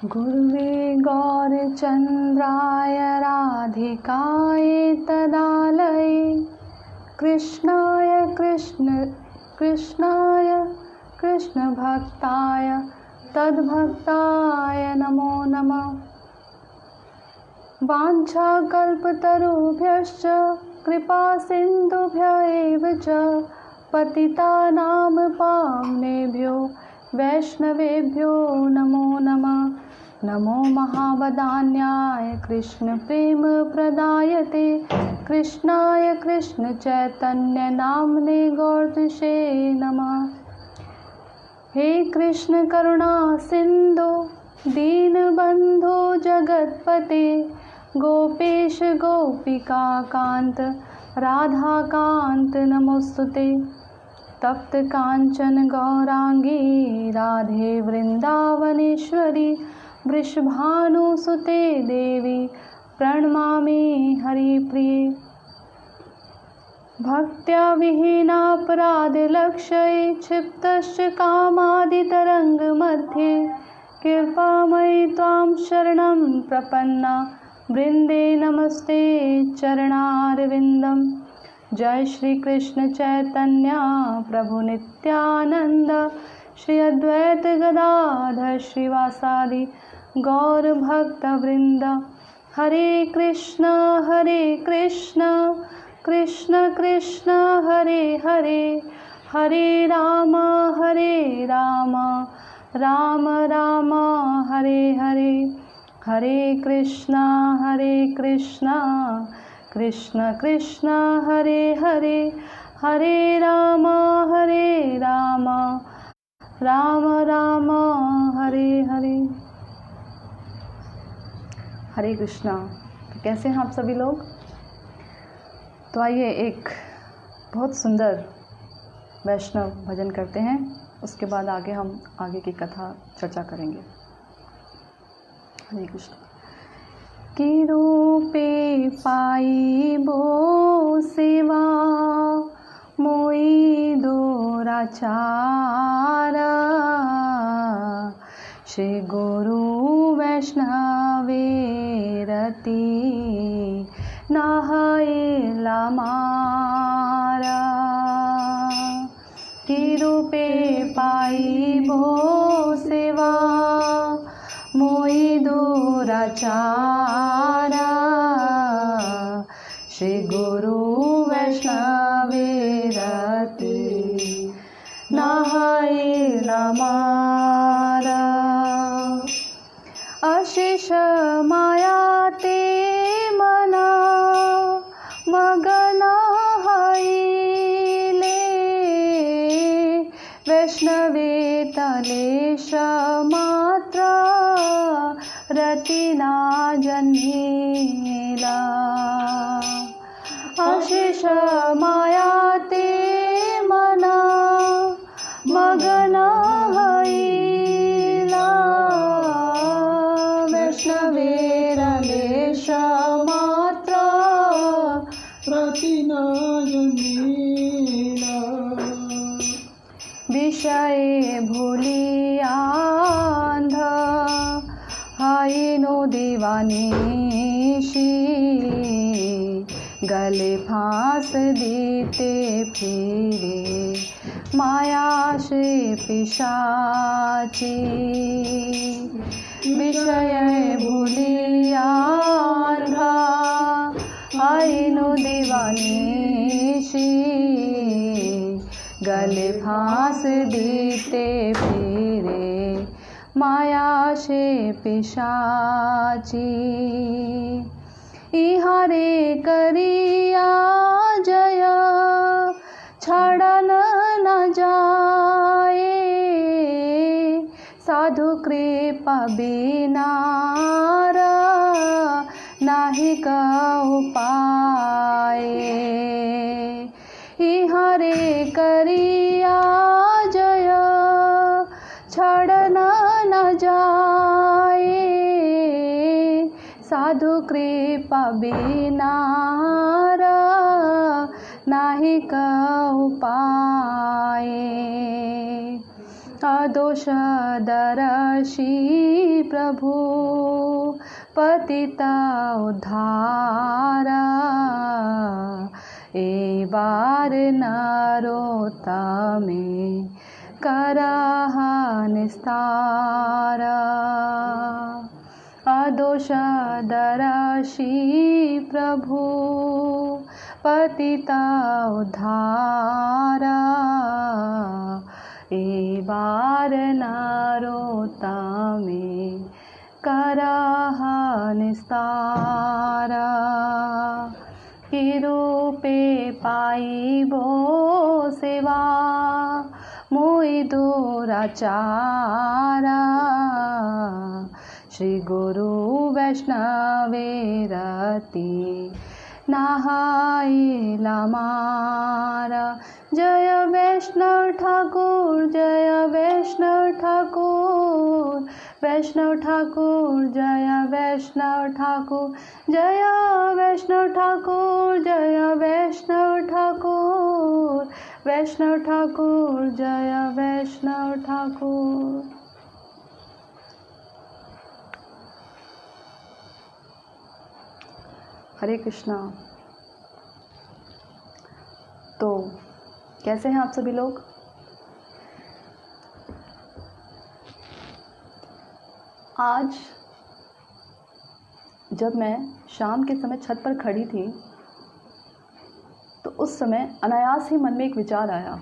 गुरुवे गौरचन्द्राय राधिकाय तदालये कृष्णाय कृष्णभक्ताय तद्भक्ताय नमो नमः। वाञ्छाकल्पतरुभ्यश्च कृपासिन्धुभ्य एव च पतितानां पावनेभ्यो वैष्णवेभ्यो नमो नमः। नमो महावदान्याय कृष्णप्रेमप्रदायते कृष्णाय कृष्णचैतन्यनाम्ने गौरतुषे नमः। हे कृष्ण करुणा सिन्धो दीनबन्धो जगत्पते गोपेश गोपिकान्त राधाकान्त नमोस्तुते। तप्त कांचन गौरांगी राधे वृंदावनेश्वरी वृषभानुसुते देवी प्रणमामि हरिप्रिये। भक्त्या विहीनापराधलक्ष्ये क्षिप्तश्च कामादितरङ्गमध्ये कृपामयि त्वां शरणं प्रपन्ना वृंदे नमस्ते चरणारविन्दम्। जय श्री कृष्ण चैतन्य प्रभु नित्यानंद श्री अद्वैत गदाधर श्रीवासादि गौर भक्त वृंद। हरे कृष्ण कृष्ण कृष्ण हरे हरे हरे राम राम राम हरे हरे। हरे कृष्ण कृष्ण कृष्ण हरे हरे हरे राम राम राम हरे हरे। हरे कृष्णा। तो कैसे हैं आप सभी लोग? तो आइए एक बहुत सुंदर वैष्णव भजन करते हैं, उसके बाद हम आगे की कथा चर्चा करेंगे। हरे कृष्ण। कि रूपे पाइबो सेवा मोई दुराचार श्री गुरु वैष्णवेरति नाहैला मारा। कि रूपे पाइबो सेवा मोई दुराचारा श्री गुरु वैष्णवेरति नाहैला मारा। अशेष माया ते मना मगन हईले वैष्णवे तलेश मात्र रतिना जन्मेला। अशेष माया ते मना मगन हईला वैष्णवे रलेश मात्र रतिना जन्मेला। विषय भूलिया हाइनो दीवानीशी गले फांस देते फिरे माया से पिशाची। विषय भूलिया हाइनो दीवानीशी गले फांस देते फिरे माया से पिशाची। इहारे करिया जय छाड़न न जाए साधु कृपा बिनार नाही कहु पाए। इहारे करिया जय छाड़न न जाए साधु कृपा बिनार नाही कहु पाए। अदोषदर्शी प्रभु पतिता उद्धारा, ए बार नरोत्तमे करह निस्तारा। अदोषदर्शी प्रभु पतिता उद्धारा, ए बार नरोत्तमे करह निस्तारा। कि रूपे पाइबो सेवा मोहि दुराचारा, श्री गुरु वैष्णवेरति नाहाइला मारा। जय वैष्णव ठाकुर, जय वैष्णव ठाकुर, वैष्णव ठाकुर, जय वैष्णव ठाकुर, जय वैष्णव ठाकुर, जय वैष्णव ठाकुर, वैष्णव ठाकुर, जय वैष्णव ठाकुर। हरे कृष्णा। तो कैसे हैं आप सभी लोग? आज जब मैं शाम के समय छत पर खड़ी थी तो उस समय अनायास ही मन में एक विचार आया।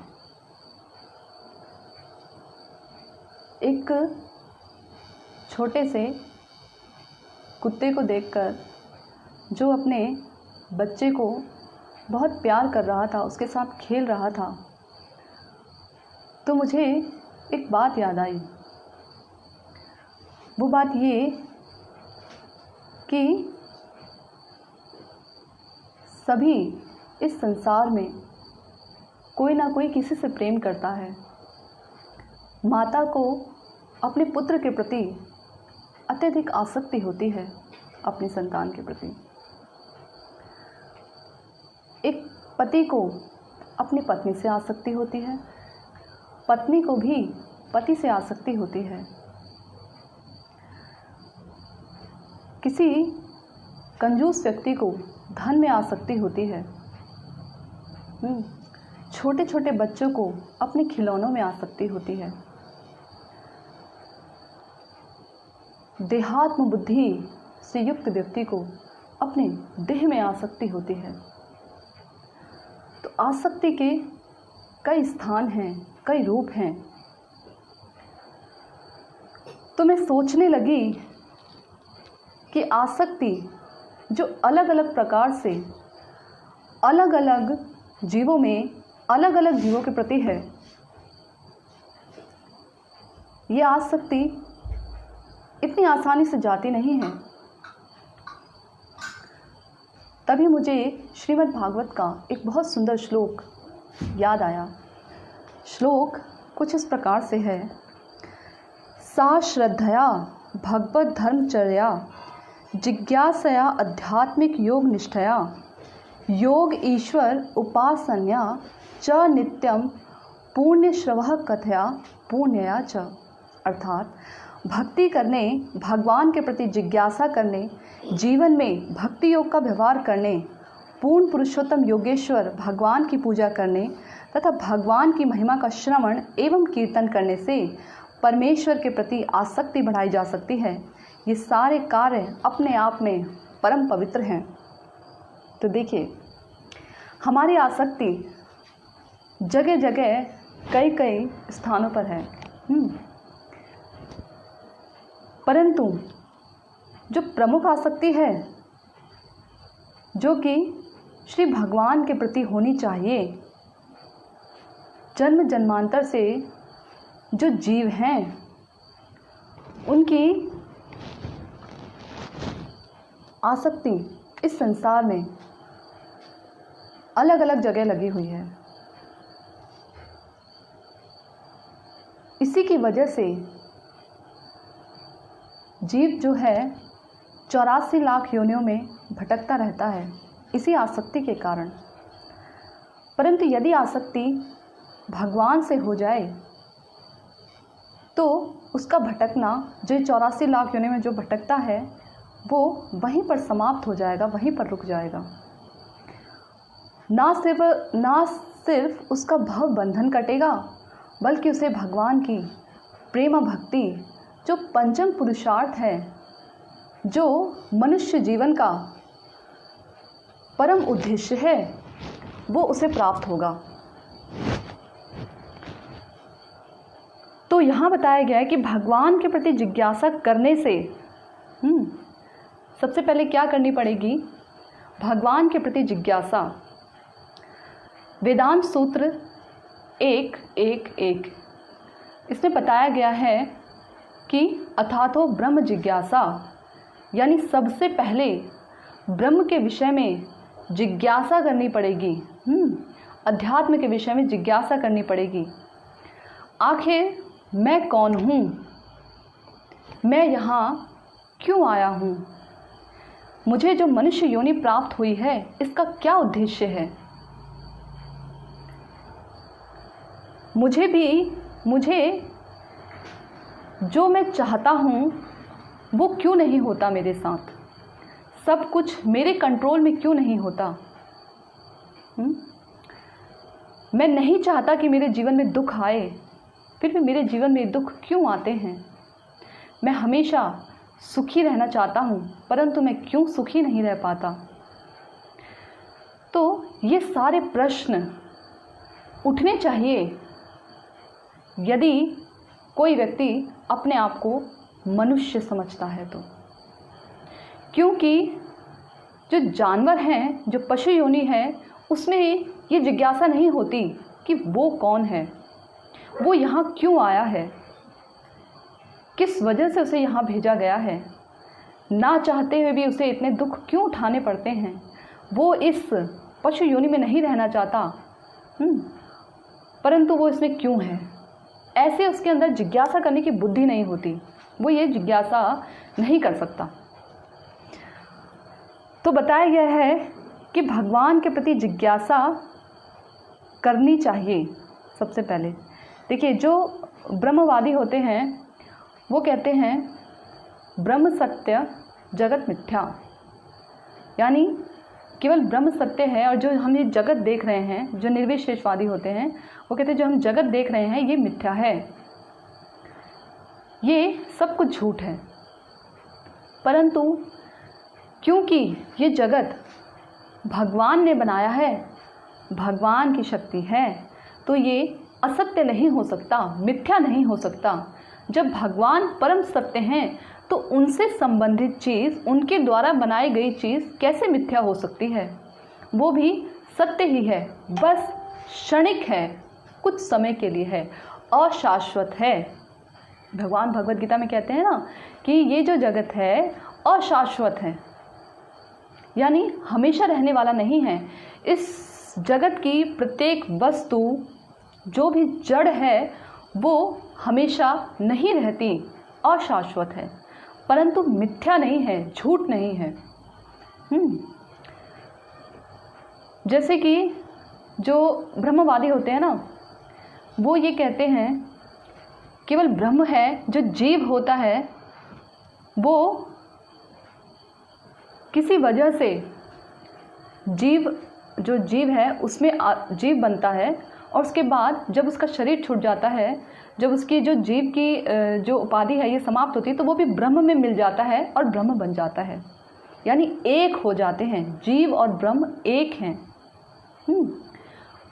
एक छोटे से कुत्ते को देखकर जो अपने बच्चे को बहुत प्यार कर रहा था, उसके साथ खेल रहा था, तो मुझे एक बात याद आई। वो बात ये कि सभी इस संसार में कोई ना कोई किसी से प्रेम करता है। माता को अपने पुत्र के प्रति अत्यधिक आसक्ति होती है, अपनी संतान के प्रति। एक पति को अपनी पत्नी से आसक्ति होती है, पत्नी को भी पति से आसक्ति होती है। किसी कंजूस व्यक्ति को धन में आसक्ति होती है। छोटे छोटे बच्चों को अपने खिलौनों में आसक्ति होती है। देहात्म बुद्धि से युक्त व्यक्ति को अपने देह में आसक्ति होती है। तो आसक्ति के कई स्थान हैं, कई रूप हैं। तो मैं सोचने लगी कि आसक्ति जो अलग अलग प्रकार से अलग अलग जीवों में अलग अलग जीवों के प्रति है, ये आसक्ति इतनी आसानी से जाती नहीं है। तभी मुझे श्रीमद् भागवत का एक बहुत सुंदर श्लोक याद आया। श्लोक कुछ इस प्रकार से है। सा श्रद्धया भगवत धर्मचर्या जिज्ञासया आध्यात्मिक योग निष्ठया योग ईश्वर उपासन्या च नित्यम पुण्यश्रवः कथया पुण्यया च। अर्थात भक्ति करने, भगवान के प्रति जिज्ञासा करने, जीवन में भक्ति योग का व्यवहार करने, पूर्ण पुरुषोत्तम योगेश्वर भगवान की पूजा करने तथा भगवान की महिमा का श्रवण एवं कीर्तन करने से परमेश्वर के प्रति आसक्ति बढ़ाई जा सकती है। ये सारे कार्य अपने आप में परम पवित्र हैं। तो देखिए, हमारी आसक्ति जगह जगह कई कई स्थानों पर है, परंतु जो प्रमुख आसक्ति है, जो कि श्री भगवान के प्रति होनी चाहिए, जन्म जन्मांतर से जो जीव हैं उनकी आसक्ति इस संसार में अलग अलग जगह लगी हुई है। इसी की वजह से जीव जो है 84 लाख योनियों में भटकता रहता है, इसी आसक्ति के कारण। परंतु यदि आसक्ति भगवान से हो जाए तो उसका भटकना, जो 84 लाख योनि में जो भटकता है, वो वहीं पर समाप्त हो जाएगा, वहीं पर रुक जाएगा। ना सिर्फ उसका भव बंधन कटेगा, बल्कि उसे भगवान की प्रेम भक्ति, जो पंचम पुरुषार्थ है, जो मनुष्य जीवन का परम उद्देश्य है, वो उसे प्राप्त होगा। तो यहाँ बताया गया है कि भगवान के प्रति जिज्ञासा करने से सबसे पहले क्या करनी पड़ेगी? भगवान के प्रति जिज्ञासा। वेदांत सूत्र 1:1:1 इसमें बताया गया है कि अथातो ब्रह्म जिज्ञासा, यानी सबसे पहले ब्रह्म के विषय में जिज्ञासा करनी पड़ेगी। अध्यात्म के विषय में जिज्ञासा करनी पड़ेगी। आखिर मैं कौन हूँ? मैं यहाँ क्यों आया हूँ? मुझे जो मनुष्य योनि प्राप्त हुई है, इसका क्या उद्देश्य है? मुझे जो मैं चाहता हूँ वो क्यों नहीं होता मेरे साथ? सब कुछ मेरे कंट्रोल में क्यों नहीं होता? मैं नहीं चाहता कि मेरे जीवन में दुख आए, फिर भी मेरे जीवन में दुख क्यों आते हैं? मैं हमेशा सुखी रहना चाहता हूँ, परंतु मैं क्यों सुखी नहीं रह पाता? तो ये सारे प्रश्न उठने चाहिए यदि कोई व्यक्ति अपने आप को मनुष्य समझता है तो। क्योंकि जो जानवर हैं, जो पशु योनि है, उसमें ये जिज्ञासा नहीं होती कि वो कौन है, वो यहाँ क्यों आया है, किस वजह से उसे यहाँ भेजा गया है, ना चाहते हुए भी उसे इतने दुख क्यों उठाने पड़ते हैं। वो इस पशु योनि में नहीं रहना चाहता, परंतु वो इसमें क्यों है, ऐसे उसके अंदर जिज्ञासा करने की बुद्धि नहीं होती, वो ये जिज्ञासा नहीं कर सकता। तो बताया गया है कि भगवान के प्रति जिज्ञासा करनी चाहिए। सबसे पहले देखिए, जो ब्रह्मवादी होते हैं वो कहते हैं ब्रह्म सत्य जगत मिथ्या, यानी केवल ब्रह्म सत्य है, और जो हम ये जगत देख रहे हैं, जो निर्विशेषवादी होते हैं, वो कहते हैं जो हम जगत देख रहे हैं ये मिथ्या है, ये सब कुछ झूठ है। परंतु क्योंकि ये जगत भगवान ने बनाया है, भगवान की शक्ति है, तो ये असत्य नहीं हो सकता, मिथ्या नहीं हो सकता। जब भगवान परम सत्य हैं तो उनसे संबंधित चीज़, उनके द्वारा बनाई गई चीज़ कैसे मिथ्या हो सकती है? वो भी सत्य ही है, बस क्षणिक है, कुछ समय के लिए है, अशाश्वत है। भगवान भगवद गीता में कहते हैं ना कि ये जो जगत है अशाश्वत है, यानी हमेशा रहने वाला नहीं है। इस जगत की प्रत्येक वस्तु, जो भी जड़ है, वो हमेशा नहीं रहती, अशाश्वत है, परंतु मिथ्या नहीं है, झूठ नहीं है। जैसे कि जो ब्रह्मवादी होते हैं ना, वो ये कहते हैं केवल ब्रह्म है, जो जीव होता है वो किसी वजह से जो जीव है उसमें जीव बनता है, और उसके बाद जब उसका शरीर छूट जाता है, जब उसकी जो जीव की जो उपाधि है ये समाप्त होती है, तो वो भी ब्रह्म में मिल जाता है और ब्रह्म बन जाता है, यानी एक हो जाते हैं। जीव और ब्रह्म एक हैं।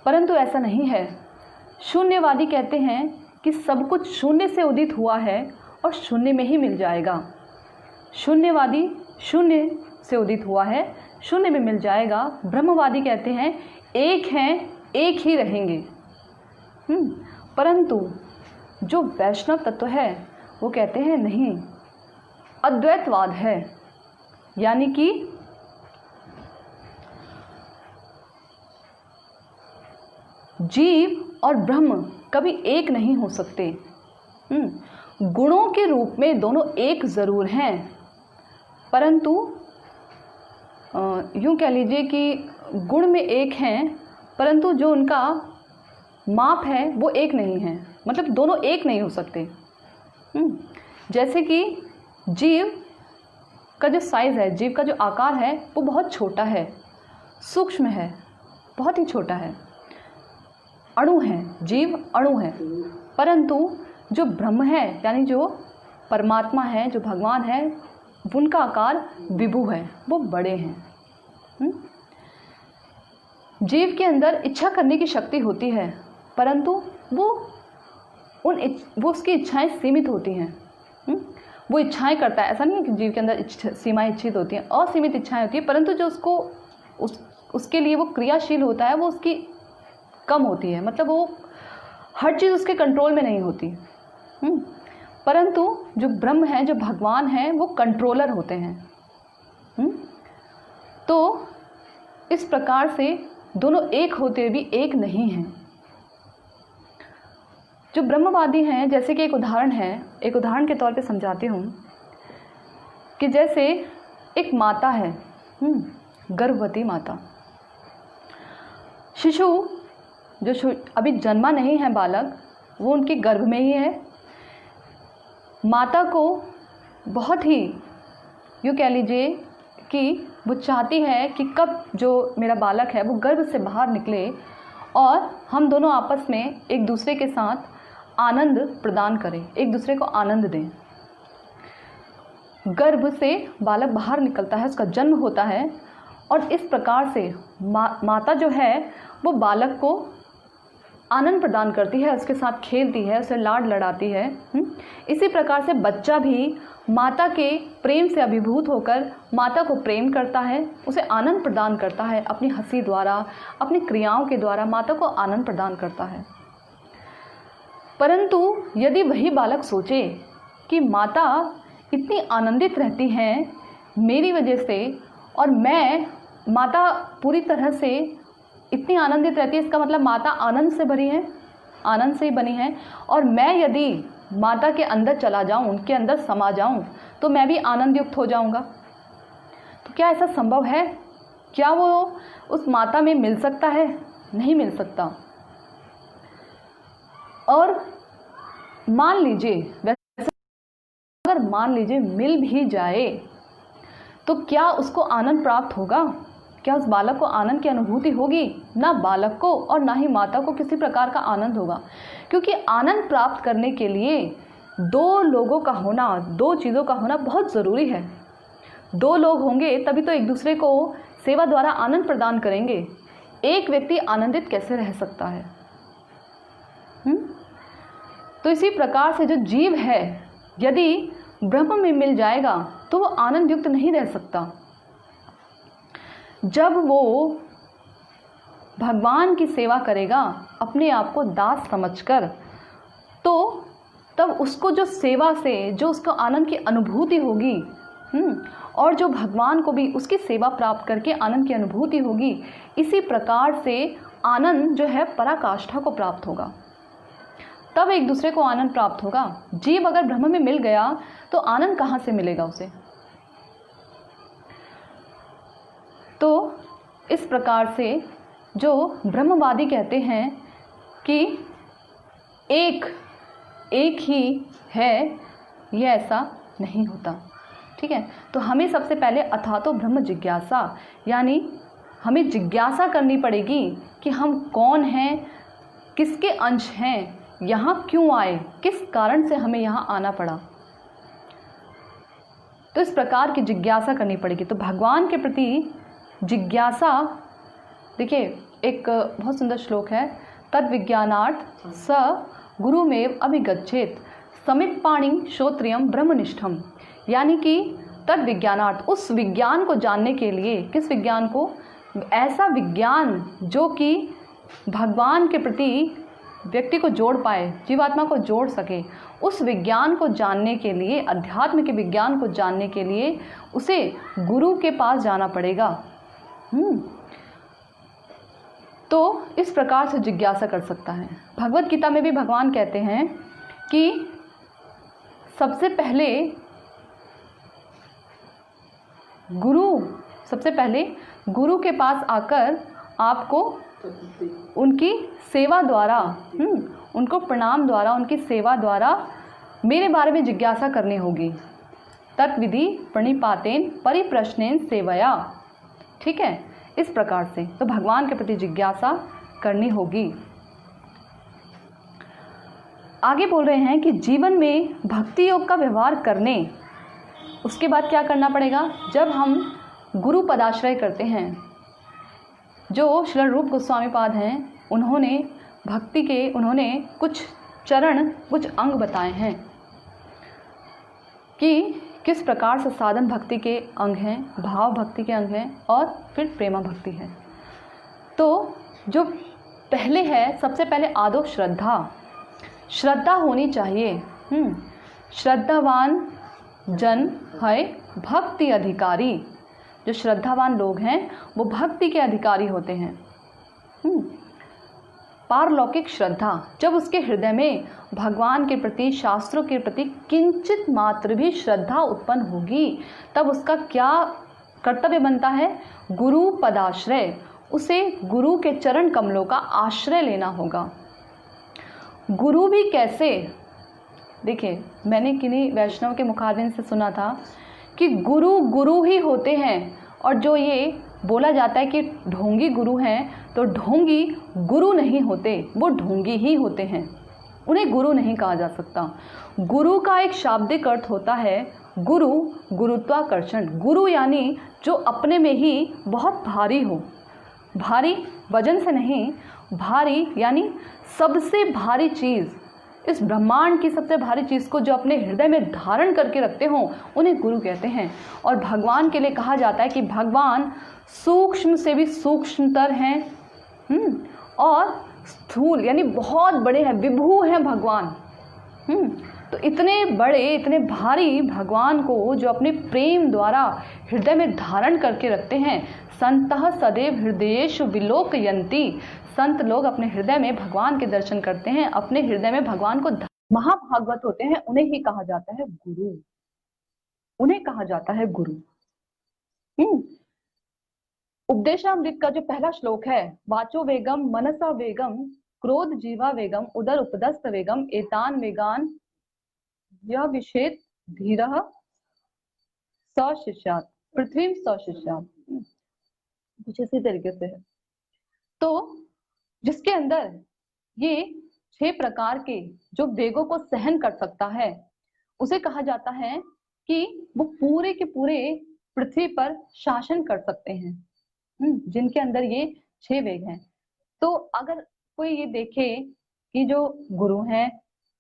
परंतु ऐसा नहीं है। शून्यवादी कहते हैं कि सब कुछ शून्य से उदित हुआ है और शून्य में ही मिल जाएगा। शून्यवादी शून्य से उदित हुआ है, शून्य में मिल जाएगा। ब्रह्मवादी कहते हैं एक हैं, एक ही रहेंगे। परंतु जो वैष्णव तत्व है वो कहते हैं नहीं, अद्वैतवाद है, यानी कि जीव और ब्रह्म कभी एक नहीं हो सकते। गुणों के रूप में दोनों एक ज़रूर हैं, परंतु यूँ कह लीजिए कि गुण में एक हैं, परंतु जो उनका माप है वो एक नहीं है, मतलब दोनों एक नहीं हो सकते। जैसे कि जीव का जो साइज़ है, जीव का जो आकार है वो बहुत छोटा है, सूक्ष्म है, बहुत ही छोटा है, अणु है, जीव अणु है। परंतु जो ब्रह्म है यानी जो परमात्मा है, जो भगवान है, उनका आकार विभु है, वो बड़े हैं। जीव के अंदर इच्छा करने की शक्ति होती है, परंतु वो उसकी इच्छाएं सीमित होती हैं। वो इच्छाएं करता है, ऐसा नहीं है कि जीव के अंदर सीमाएं इच्छित होती हैं, असीमित इच्छाएं होती हैं, परंतु जो उसके लिए वो क्रियाशील होता है वो उसकी कम होती है, मतलब वो हर चीज़ उसके कंट्रोल में नहीं होती। परंतु जो ब्रह्म है, जो भगवान है, वो कंट्रोलर होते हैं। तो इस प्रकार से दोनों एक होते हुए भी एक नहीं हैं। जो ब्रह्मवादी हैं, जैसे कि एक उदाहरण के तौर पे समझाती हूँ कि जैसे एक माता है, गर्भवती माता, शिशु जो अभी जन्मा नहीं है बालक, वो उनके गर्भ में ही है। माता को बहुत ही यूँ कह लीजिए कि वो चाहती है कि कब जो मेरा बालक है वो गर्भ से बाहर निकले और हम दोनों आपस में एक दूसरे के साथ आनंद प्रदान करें, एक दूसरे को आनंद दें। गर्भ से बालक बाहर निकलता है, उसका जन्म होता है और इस प्रकार से माता जो है वो बालक को आनंद प्रदान करती है, उसके साथ खेलती है, उसे लाड लड़ाती है। इसी प्रकार से बच्चा भी माता के प्रेम से अभिभूत होकर माता को प्रेम करता है, उसे आनंद प्रदान करता है, अपनी हंसी द्वारा, अपनी क्रियाओं के द्वारा माता को आनंद प्रदान करता है। परंतु यदि वही बालक सोचे कि माता इतनी आनंदित रहती हैं मेरी वजह से और माता पूरी तरह से इतनी आनंदित रहती है, इसका मतलब माता आनंद से भरी है, आनंद से ही बनी है, और मैं यदि माता के अंदर चला जाऊं, उनके अंदर समा जाऊं, तो मैं भी आनंद युक्त हो जाऊंगा। तो क्या ऐसा संभव है? क्या वो उस माता में मिल सकता है? नहीं मिल सकता। और मान लीजिए, वैसे अगर मान लीजिए मिल भी जाए तो क्या उसको आनंद प्राप्त होगा? क्या उस बालक को आनंद की अनुभूति होगी? ना बालक को और ना ही माता को किसी प्रकार का आनंद होगा, क्योंकि आनंद प्राप्त करने के लिए दो लोगों का होना, दो चीज़ों का होना बहुत ज़रूरी है। दो लोग होंगे तभी तो एक दूसरे को सेवा द्वारा आनंद प्रदान करेंगे। एक व्यक्ति आनंदित कैसे रह सकता है? तो इसी प्रकार से जो जीव है यदि ब्रह्म में मिल जाएगा तो वो आनंद युक्त नहीं रह सकता। जब वो भगवान की सेवा करेगा अपने आप को दास समझकर, तो तब उसको जो सेवा से जो उसको आनंद की अनुभूति होगी, और जो भगवान को भी उसकी सेवा प्राप्त करके आनंद की अनुभूति होगी, इसी प्रकार से आनंद जो है पराकाष्ठा को प्राप्त होगा। तब एक दूसरे को आनंद प्राप्त होगा। जीव अगर ब्रह्म में मिल गया तो आनंद कहाँ से मिलेगा उसे? तो इस प्रकार से जो ब्रह्मवादी कहते हैं कि एक ही है, यह ऐसा नहीं होता। ठीक है, तो हमें सबसे पहले अथातो ब्रह्म जिज्ञासा, यानी हमें जिज्ञासा करनी पड़ेगी कि हम कौन हैं, किसके अंश हैं, यहाँ क्यों आए, किस कारण से हमें यहाँ आना पड़ा। तो इस प्रकार की जिज्ञासा करनी पड़ेगी। तो भगवान के प्रति जिज्ञासा, देखिए एक बहुत सुंदर श्लोक है, तद विज्ञानार्थ स गुरुमेव अभिगच्छेत समित पाणि श्रोत्रियम ब्रह्मनिष्ठम, यानी कि तद विज्ञानार्थ, उस विज्ञान को जानने के लिए, किस विज्ञान को? ऐसा विज्ञान जो कि भगवान के प्रति व्यक्ति को जोड़ पाए, जीवात्मा को जोड़ सके, उस विज्ञान को जानने के लिए, अध्यात्म के विज्ञान को जानने के लिए उसे गुरु के पास जाना पड़ेगा। तो इस प्रकार से जिज्ञासा कर सकता है। भगवत गीता में भी भगवान कहते हैं कि सबसे पहले गुरु के पास आकर आपको उनकी सेवा द्वारा, उनको प्रणाम द्वारा, उनकी सेवा द्वारा मेरे बारे में जिज्ञासा करनी होगी। तत्विधि प्रणिपातेन परिप्रश्नेन सेवया, ठीक है, इस प्रकार से तो भगवान के प्रति जिज्ञासा करनी होगी। आगे बोल रहे हैं कि जीवन में भक्ति योग का व्यवहार करने, उसके बाद क्या करना पड़ेगा? जब हम गुरु पदाश्रय करते हैं, जो श्रील रूप गोस्वामी पाद हैं, उन्होंने भक्ति के कुछ चरण, कुछ अंग बताए हैं कि किस प्रकार से साधन भक्ति के अंग हैं, भाव भक्ति के अंग हैं और फिर प्रेमा भक्ति है। तो जो पहले है, सबसे पहले आदो श्रद्धा होनी चाहिए। श्रद्धावान जन है भक्ति अधिकारी। जो श्रद्धावान लोग हैं वो भक्ति के अधिकारी होते हैं। पारलौकिक श्रद्धा, जब उसके हृदय में भगवान के प्रति, शास्त्रों के प्रति किंचित मात्र भी श्रद्धा उत्पन्न होगी, तब उसका क्या कर्तव्य बनता है? गुरु पदाश्रय, उसे गुरु के चरण कमलों का आश्रय लेना होगा। गुरु भी कैसे? देखिए, मैंने किन्हीं वैष्णव के मुखारबिंद से सुना था कि गुरु गुरु ही होते हैं, और जो ये बोला जाता है कि ढोंगी गुरु हैं, तो ढोंगी गुरु नहीं होते, वो ढोंगी ही होते हैं, उन्हें गुरु नहीं कहा जा सकता। गुरु का एक शाब्दिक अर्थ होता है गुरु, गुरुत्वाकर्षण। गुरु यानी जो अपने में ही बहुत भारी हो, भारी वजन से नहीं, भारी यानी सबसे भारी चीज़, इस ब्रह्मांड की सबसे भारी चीज़ को जो अपने हृदय में धारण करके रखते हों, उन्हें गुरु कहते हैं। और भगवान के लिए कहा जाता है कि भगवान सूक्ष्म से भी सूक्ष्मतर हैं, और स्थूल यानी बहुत बड़े हैं, विभू हैं भगवान। तो इतने बड़े, इतने भारी भगवान को जो अपने प्रेम द्वारा हृदय में धारण करके रखते हैं, संतः सदैव हृदयेषु विलोकयन्ति। संत लोग अपने हृदय में भगवान के दर्शन करते हैं, अपने हृदय में भगवान को महाभागवत होते हैं, उन्हें ही कहा जाता है गुरु, उन्हें कहा जाता है गुरु। उपदेशामृत का जो पहला श्लोक है, वाचो वेगम मनसा वेगम क्रोध जीवा वेगम उदर उपदस्त वेगम एतान वेगान यह विषेद धीरः सशिष्यात् पृथ्वी सशिष्यात्, कुछ इसी तरीके से है। तो जिसके अंदर ये 6 प्रकार के जो वेगों को सहन कर सकता है, उसे कहा जाता है कि वो पूरे के पूरे पृथ्वी पर शासन कर सकते हैं, जिनके अंदर ये 6 वेग हैं। तो अगर कोई ये देखे कि जो गुरु हैं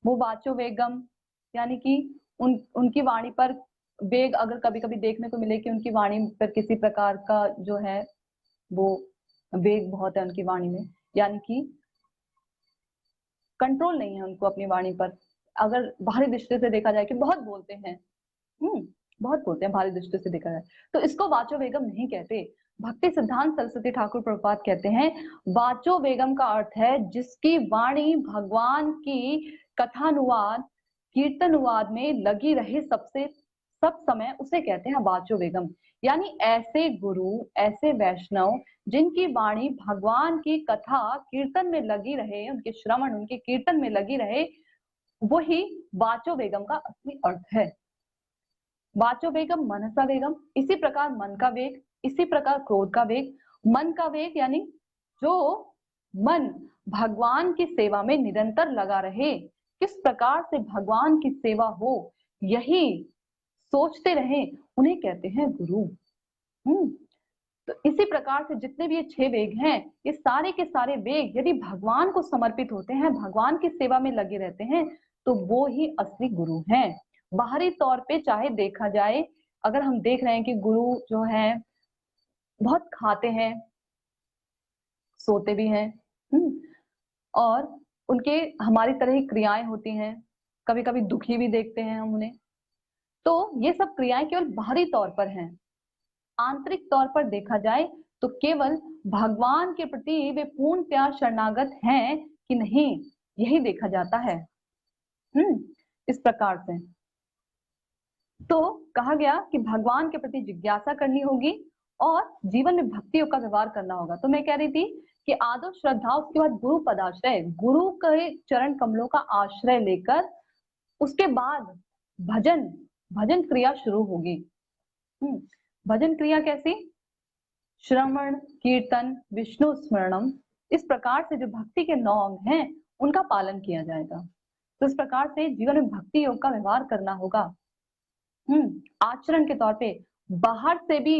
वो वाचो वेगम, यानी कि उनकी वाणी पर वेग अगर कभी कभी देखने को मिले कि उनकी वाणी पर किसी प्रकार का जो है वो वेग बहुत है उनकी वाणी में, यानी कि कंट्रोल नहीं है उनको अपनी वाणी पर, अगर बाहरी दृष्टि से देखा जाए कि बहुत बोलते हैं, बहुत बोलते हैं बाहरी दृष्टि से देखा जाए, तो इसको वाचो वेगम नहीं कहते। भक्ति सिद्धांत सरस्वती ठाकुर प्रभुपाद कहते हैं वाचो वेगम का अर्थ है जिसकी वाणी भगवान की कथानुवाद, कीर्तनुवाद में लगी रहे सब समय, उसे कहते हैं वाचो वेगम। यानी ऐसे गुरु, ऐसे वैष्णव जिनकी वाणी भगवान की कथा कीर्तन में लगी रहे, उनके श्रवण, उनके कीर्तन में लगी रहे, वही वाचो वेगम का असली अर्थ है। वाचो वेगम मनसा वेगम, इसी प्रकार मन का वेग, इसी प्रकार क्रोध का वेग। मन का वेग यानी जो मन भगवान की सेवा में निरंतर लगा रहे, किस प्रकार से भगवान की सेवा हो यही सोचते रहे, उन्हें कहते हैं गुरु। तो इसी प्रकार से जितने भी ये 6 वेग हैं, ये सारे के सारे वेग यदि भगवान को समर्पित होते हैं, भगवान की सेवा में लगे रहते हैं, तो वो ही असली गुरु हैं। बाहरी तौर पे चाहे देखा जाए, अगर हम देख रहे हैं कि गुरु जो है बहुत खाते हैं, सोते भी हैं, और उनके हमारी तरह ही क्रियाएं होती हैं, कभी कभी दुखी भी देखते हैं हम उन्हें, तो ये सब क्रियाएं केवल बाहरी तौर पर हैं। आंतरिक तौर पर देखा जाए तो केवल भगवान के प्रति वे पूर्णतया शरणागत हैं कि नहीं, यही देखा जाता है। इस प्रकार से तो कहा गया कि भगवान के प्रति जिज्ञासा करनी होगी और जीवन में भक्तियों का व्यवहार करना होगा। तो मैं कह रही थी कि आदो श्रद्धा, उसके बाद गुरु पदाश्रय, गुरु के चरण कमलों का आश्रय लेकर उसके बाद भजन भजन क्रिया शुरू होगी। भजन क्रिया कैसी? श्रवण कीर्तन विष्णु स्मरणम, इस प्रकार से जो भक्ति के 9 अंग हैं उनका पालन किया जाएगा। तो इस प्रकार से जीवन में भक्ति योग का व्यवहार करना होगा। आचरण के तौर पे बाहर से भी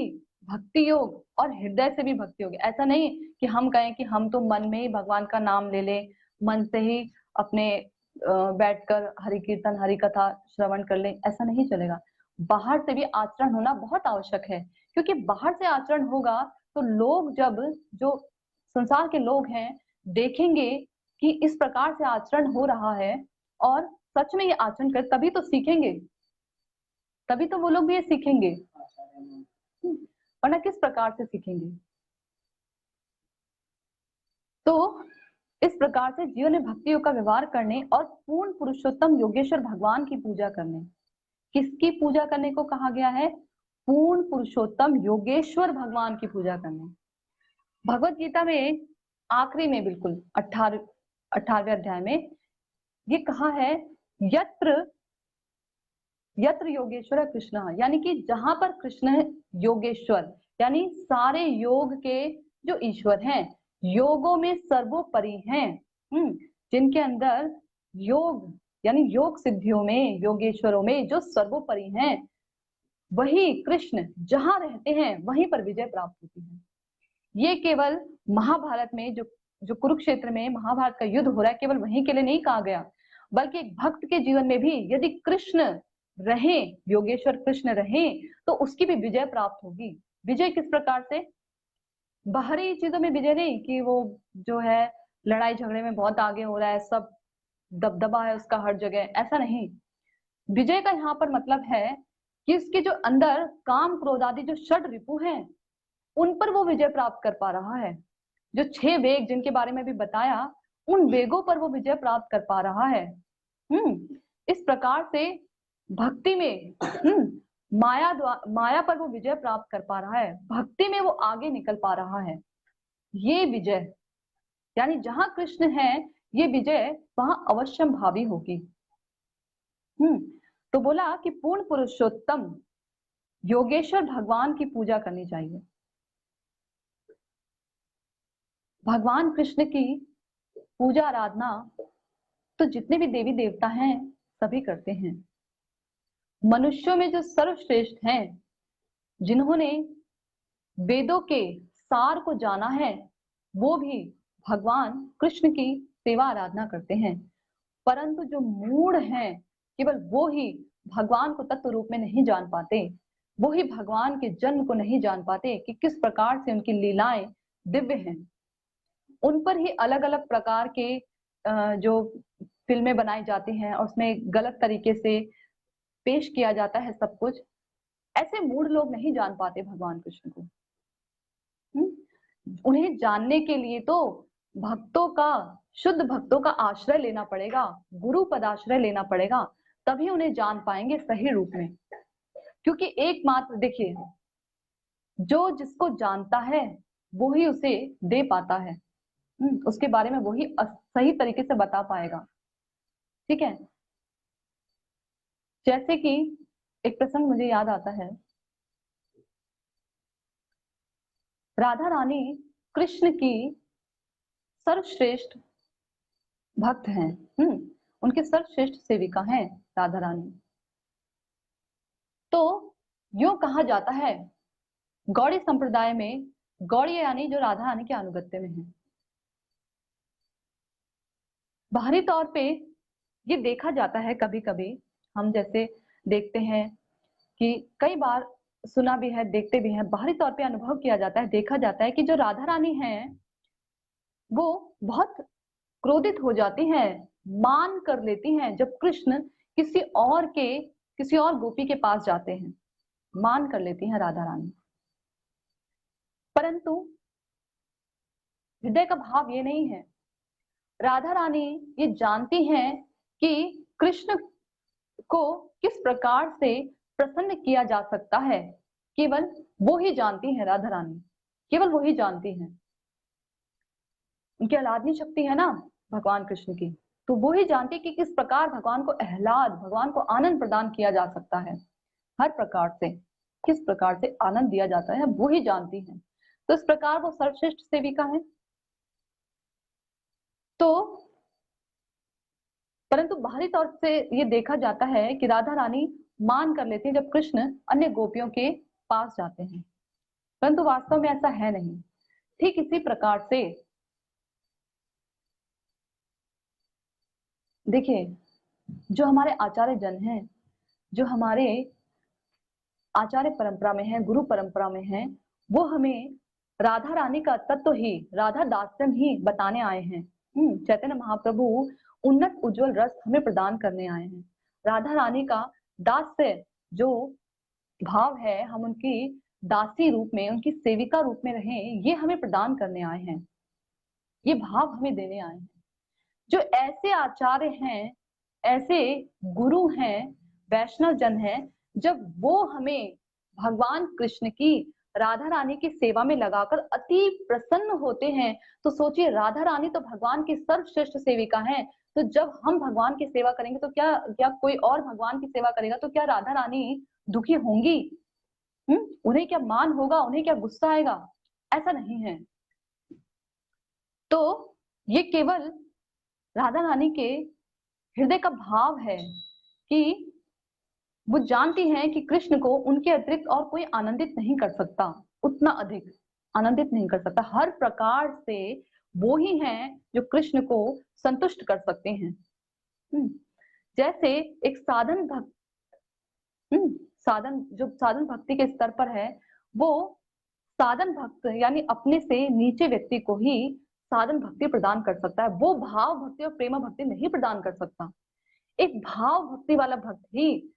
भक्ति योग और हृदय से भी भक्ति योग। ऐसा नहीं कि हम कहें कि हम तो मन में ही भगवान का नाम ले ले, मन से ही अपने बैठकर हरि कीर्तन हरि कथा श्रवण कर ले, ऐसा नहीं चलेगा। बाहर से भी आचरण होना बहुत आवश्यक है, क्योंकि बाहर से आचरण होगा तो लोग, जब जो संसार के लोग हैं देखेंगे कि इस प्रकार से आचरण हो रहा है और सच में ये आचरण कर, तभी तो सीखेंगे, तभी तो वो लोग भी ये सीखेंगे, वरना किस प्रकार से सीखेंगे। तो इस प्रकार से जीवन में भक्ति योग का व्यवहार करने और पूर्ण पुरुषोत्तम योगेश्वर भगवान की पूजा करने। किसकी पूजा करने को कहा गया है? पूर्ण पुरुषोत्तम योगेश्वर भगवान की पूजा करने। भगवत गीता में आखिरी में बिल्कुल 18वें अध्याय में ये कहा है, यत्र यत्र योगेश्वर कृष्ण, यानी कि जहां पर कृष्ण है योगेश्वर, यानी सारे योग के जो ईश्वर हैं, योगों में सर्वोपरि हैं, जिनके अंदर योग यानी योग सिद्धियों में, योगेश्वरों में जो सर्वोपरि हैं, वही कृष्ण जहां रहते हैं वहीं पर विजय प्राप्त होती है। ये केवल महाभारत में जो कुरुक्षेत्र में महाभारत का युद्ध हो रहा है, केवल वहीं के लिए नहीं कहा गया, बल्कि एक भक्त के जीवन में भी यदि कृष्ण रहे, योगेश्वर कृष्ण रहे, तो उसकी भी विजय प्राप्त होगी। विजय किस प्रकार से? बाहरी चीजों में विजय नहीं कि वो जो है लड़ाई झगड़े में बहुत आगे हो रहा है, सब दबदबा है उसका हर जगह, ऐसा नहीं। विजय का यहाँ पर मतलब है कि इसके जो अंदर काम क्रोध आदि जो षड रिपु हैं, उन पर वो विजय प्राप्त कर पा रहा है। जो 6 वेग जिनके बारे में भी बताया, उन वेगों पर वो विजय प्राप्त कर पा रहा है। इस प्रकार से भक्ति में माया पर वो विजय प्राप्त कर पा रहा है, भक्ति में वो आगे निकल पा रहा है। ये विजय, यानी जहां कृष्ण है, ये विजय वहां अवश्यम भावी होगी। तो बोला कि पूर्ण पुरुषोत्तम योगेश्वर भगवान की पूजा करनी चाहिए। भगवान कृष्ण की पूजा आराधना तो जितने भी देवी देवता हैं सभी करते हैं। मनुष्यों में जो सर्वश्रेष्ठ हैं, जिन्होंने वेदों के सार को जाना है, वो भी भगवान कृष्ण की सेवा आराधना करते हैं। परंतु जो मूढ़ हैं, केवल वो ही भगवान को तत्व रूप में नहीं जान पाते, वो ही भगवान के जन्म को नहीं जान पाते कि किस प्रकार से उनकी लीलाएं दिव्य हैं। उन पर ही अलग अलग प्रकार के जो फिल्में बनाई जाती हैं और उसमें गलत तरीके से पेश किया जाता है सब कुछ। ऐसे मूढ़ लोग नहीं जान पाते भगवान कृष्ण को। उन्हें जानने के लिए तो भक्तों का, शुद्ध भक्तों का आश्रय लेना पड़ेगा, गुरु पदाश्रय लेना पड़ेगा, तभी उन्हें जान पाएंगे सही रूप में। क्योंकि एकमात्र देखिए, जो जिसको जानता है वो ही उसे दे पाता है, उसके बारे में वही सही तरीके से बता पाएगा। ठीक है, जैसे कि एक प्रसंग मुझे याद आता है, राधा रानी कृष्ण की सर्वश्रेष्ठ भक्त हैं, उनके सर्वश्रेष्ठ सेविका हैं राधा रानी। तो यूं कहा जाता है, गौड़ी संप्रदाय में, गौड़ी यानी जो राधा रानी के अनुगत्य में है, बाहरी तौर पे ये देखा जाता है, कभी कभी हम जैसे देखते हैं कि कई बार सुना भी है, देखते भी हैं, बाहरी तौर पे अनुभव किया जाता है, देखा जाता है कि जो राधा रानी हैं वो बहुत क्रोधित हो जाती हैं, मान कर लेती हैं जब कृष्ण किसी और गोपी के पास जाते हैं, मान कर लेती हैं राधा रानी। परंतु हृदय का भाव ये नहीं है। राधा रानी ये जानती हैं कि कृष्ण को किस प्रकार से प्रसन्न किया जा सकता है, केवल वो ही जानती है राधा रानी, केवल वो ही जानती हैं। उनकी आह्लादनी शक्ति है ना भगवान कृष्ण की, तो वो ही जानती है कि किस प्रकार भगवान को आह्लाद, भगवान को आनंद प्रदान किया जा सकता है, हर प्रकार से किस प्रकार से आनंद दिया जाता है वो ही जानती है। तो इस प्रकार वो सर्वश्रेष्ठ सेविका है। तो परंतु बाहरी तौर से ये देखा जाता है कि राधा रानी मान कर लेती है जब कृष्ण अन्य गोपियों के पास जाते हैं, परंतु वास्तव में ऐसा है नहीं। ठीक इसी प्रकार से देखिए, जो हमारे आचार्य जन हैं, जो हमारे आचार्य परंपरा में है, गुरु परंपरा में है, वो हमें राधा रानी का तत्व ही, राधा दास्यम ही बताने आए हैं। चैतन्य महाप्रभु उन्नत उज्जवल रस हमें प्रदान करने आए हैं। राधा रानी का दास्य जो भाव है, हम उनकी दासी रूप में, उनकी सेविका रूप में रहें, ये हमें प्रदान करने आए हैं, ये भाव हमें देने आए हैं। जो ऐसे आचार्य हैं, ऐसे गुरु हैं, वैष्णव जन हैं, जब वो हमें भगवान कृष्ण की, राधा रानी की सेवा में लगाकर अति प्रसन्न होते हैं, तो सोचिए राधा रानी तो भगवान की सर्वश्रेष्ठ सेविका हैं। तो जब हम भगवान की सेवा करेंगे तो क्या क्या कोई और भगवान की सेवा करेगा तो क्या राधा रानी दुखी होंगी? उन्हें क्या मान होगा, उन्हें क्या गुस्सा आएगा? ऐसा नहीं है। तो ये केवल राधा रानी के हृदय का भाव है कि वो जानती हैं कि कृष्ण को उनके अतिरिक्त और कोई आनंदित नहीं कर सकता, उतना अधिक आनंदित नहीं कर सकता। हर प्रकार से वो ही हैं जो कृष्ण को संतुष्ट कर सकते हैं। जैसे एक साधन भक्त, जो साधन भक्ति के स्तर पर है, वो साधन भक्त यानी अपने से नीचे व्यक्ति को ही साधन भक्ति प्रदान कर सकता है। वो भाव भक्ति और प्रेम भक्ति नहीं प्रदान कर सकता। एक भाव भक्ति वाला भक्त ही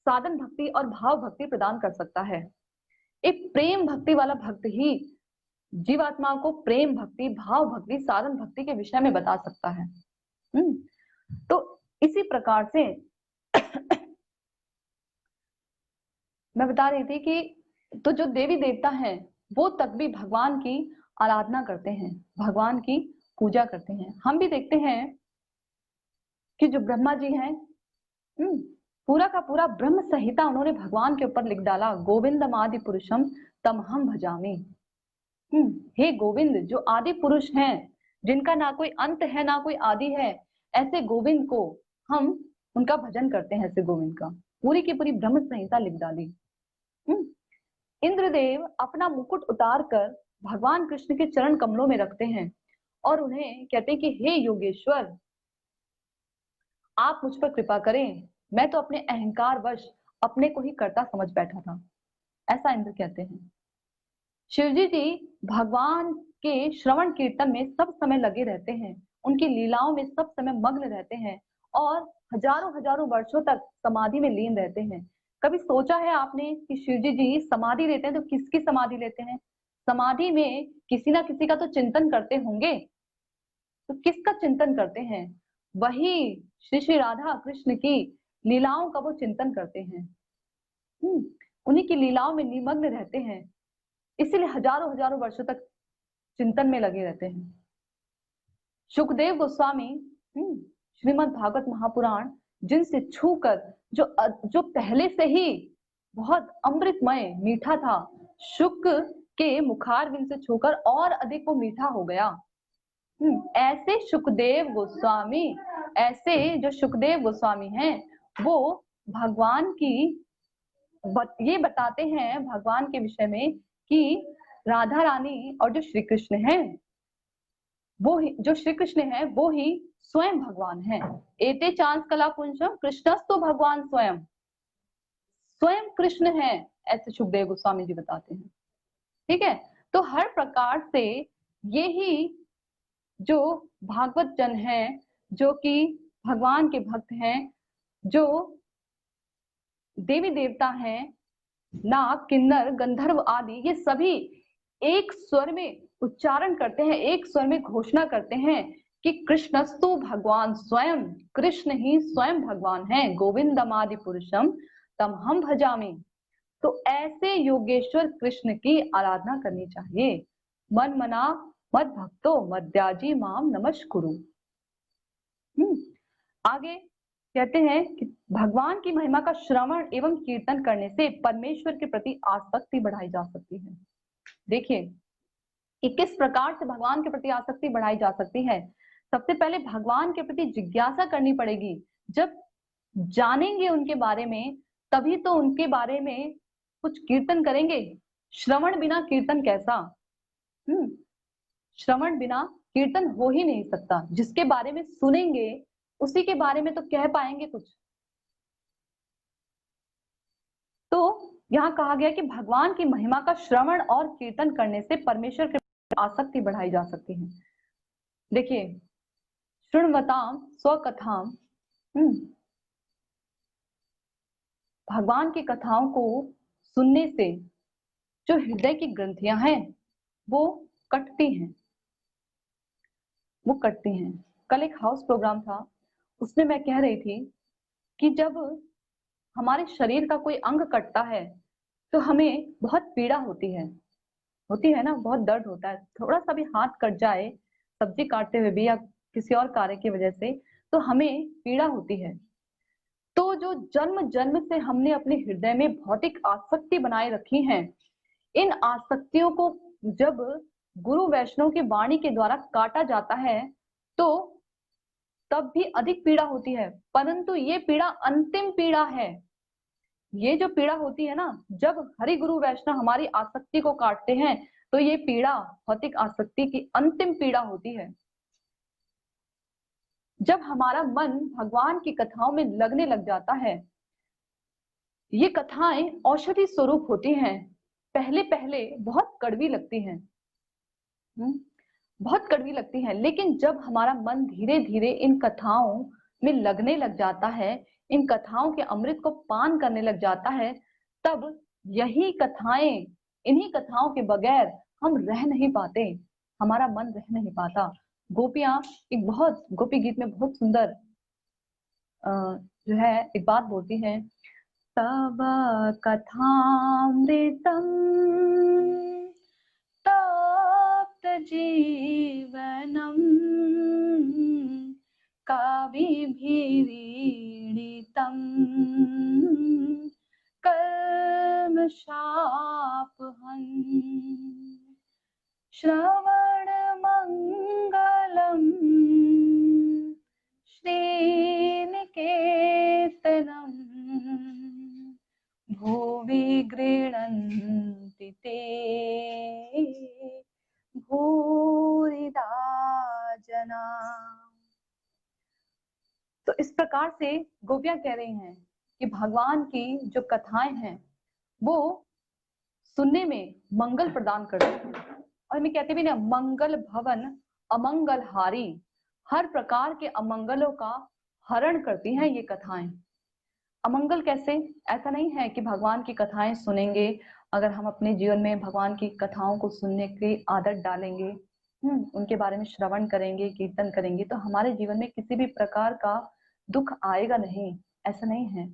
साधन भक्ति और भाव भक्ति प्रदान कर सकता है। एक प्रेम भक्ति वाला भक्त ही जीवात्मा को प्रेम भक्ति, भाव भक्ति, साधन भक्ति के विषय में बता सकता है। तो इसी प्रकार से मैं बता रही थी कि तो जो देवी देवता हैं वो तक भी भगवान की आराधना करते हैं, भगवान की पूजा करते हैं। हम भी देखते हैं कि जो ब्रह्मा जी हैं, पूरा का पूरा ब्रह्म संहिता उन्होंने भगवान के ऊपर लिख डाला। गोविंदम आदि पुरुषम तम हम भजामी। हे गोविंद, जो आदि पुरुष हैं, जिनका ना कोई अंत है ना कोई आदि है, ऐसे गोविंद को हम उनका भजन करते हैं। ऐसे गोविंद का पूरी की पूरी ब्रह्म संहिता लिख डाली। इंद्रदेव अपना मुकुट उतार कर भगवान कृष्ण के चरण कमलों में रखते हैं और उन्हें कहते हैं कि हे योगेश्वर, आप मुझ पर कृपा करें, मैं तो अपने अहंकार वश अपने को ही कर्ता समझ बैठा था। ऐसा इंद्र कहते हैं। शिवजी जी भगवान के श्रवण कीर्तन में सब समय लगे रहते हैं, उनकी लीलाओं में सब समय मग्न रहते हैं और हजारों हजारों वर्षों तक समाधि में लीन रहते हैं। कभी सोचा है आपने कि शिवजी जी समाधि लेते हैं तो किसकी समाधि लेते हैं? समाधि में किसी ना किसी का तो चिंतन करते होंगे। तो किसका चिंतन करते हैं? वही श्री श्री राधा कृष्ण की लीलाओं का वो चिंतन करते हैं। उन्हीं की लीलाओं में निमग्न रहते हैं, इसीलिए हजारों हजारों वर्षों तक चिंतन में लगे रहते हैं। सुखदेव गोस्वामी श्रीमद् भागवत महापुराण जिनसे छूकर जो पहले से ही बहुत अमृतमय मीठा था, शुक के मुखारविंद से छूकर और अधिक वो मीठा हो गया। ऐसे सुखदेव गोस्वामी, ऐसे जो सुखदेव गोस्वामी हैं, वो भगवान की ये बताते हैं भगवान के विषय में कि राधा रानी और जो श्री कृष्ण है, वो ही जो श्री कृष्ण है वो ही स्वयं भगवान है। एते चांस कला पुंजम कृष्णस्तु भगवान स्वयं, स्वयं कृष्ण है, ऐसे सुखदेव गोस्वामी जी बताते हैं। ठीक है, तो हर प्रकार से ये ही जो भागवत जन है, जो कि भगवान के भक्त हैं, जो देवी देवता हैं, नाग किन्नर गंधर्व आदि, ये सभी एक स्वर में उच्चारण करते हैं, एक स्वर में घोषणा करते हैं कि कृष्णस्तु भगवान स्वयं, कृष्ण ही स्वयं भगवान है। गोविंदमादि पुरुषम तम हम भजामी। तो ऐसे योगेश्वर कृष्ण की आराधना करनी चाहिए। मन मना मद भक्तो मद्याजी माम नमस्कुरु। आगे कहते हैं कि भगवान की महिमा का श्रवण एवं कीर्तन करने से परमेश्वर के प्रति आसक्ति बढ़ाई जा सकती है। देखिए कि किस प्रकार से भगवान के प्रति आसक्ति बढ़ाई जा सकती है। सबसे पहले भगवान के प्रति जिज्ञासा करनी पड़ेगी। जब जानेंगे उनके बारे में तभी तो उनके बारे में कुछ कीर्तन करेंगे। श्रवण बिना कीर्तन कैसा? श्रवण बिना कीर्तन हो ही नहीं सकता। जिसके बारे में सुनेंगे उसी के बारे में तो कह पाएंगे कुछ। तो यहाँ कहा गया कि भगवान की महिमा का श्रवण और कीर्तन करने से परमेश्वर के आसक्ति बढ़ाई जा सकती है। देखिए शृण्वताम स्वकथाम, भगवान की कथाओं को सुनने से जो हृदय की ग्रंथियां हैं वो कटती हैं, वो कटती हैं। कल एक हाउस प्रोग्राम था, उसमें मैं कह रही थी कि जब हमारे शरीर का कोई अंग कटता है तो हमें बहुत पीड़ा होती है ना, बहुत दर्द होता है। थोड़ा सा भी हाथ कट जाए सब्जी काटते हुए भी या किसी और कार्य की वजह से तो हमें पीड़ा होती है। तो जो जन्म जन्म से हमने अपने हृदय में भौतिक आसक्ति बनाए रखी है, इन आसक्तियों को जब गुरु वैष्णव की वाणी के द्वारा काटा जाता है तो तब भी अधिक पीड़ा होती है। परंतु ये पीड़ा अंतिम पीड़ा है। ये जो पीड़ा होती है ना, जब हरि गुरु वैष्णव हमारी आसक्ति को काटते हैं तो ये पीड़ा भौतिक आसक्ति की अंतिम पीड़ा होती है। जब हमारा मन भगवान की कथाओं में लगने लग जाता है, ये कथाएं औषधि स्वरूप होती हैं। पहले पहले बहुत कड़वी लगती हैं, बहुत कड़वी लगती है, लेकिन जब हमारा मन धीरे धीरे इन कथाओं में लगने लग जाता है, इन कथाओं के अमृत को पान करने लग जाता है, तब यही कथाएं, इन्हीं कथाओं के बगैर हम रह नहीं पाते, हमारा मन रह नहीं पाता। गोपियां एक बहुत गोपी गीत में बहुत सुंदर जो है एक बात बोलती है, तब कथामृतम जीवनम कविभिरीडितं कल्मषापहं श्रवणमङ्गलं श्रीनिकेतनं भुवि गृह्णन्ति ते भूरिदा जना। तो इस प्रकार से गोपियां कह रही हैं कि भगवान की जो कथाएं हैं वो सुनने में मंगल प्रदान करती हैं। और मैं कहते भी ना, मंगल भवन अमंगल हारी, हर प्रकार के अमंगलों का हरण करती हैं ये कथाएं। अमंगल कैसे? ऐसा नहीं है कि भगवान की कथाएं सुनेंगे, अगर हम अपने जीवन में भगवान की कथाओं को सुनने की आदत डालेंगे, उनके बारे में श्रवण करेंगे, कीर्तन करेंगे, तो हमारे जीवन में किसी भी प्रकार का दुख आएगा नहीं, ऐसा नहीं है।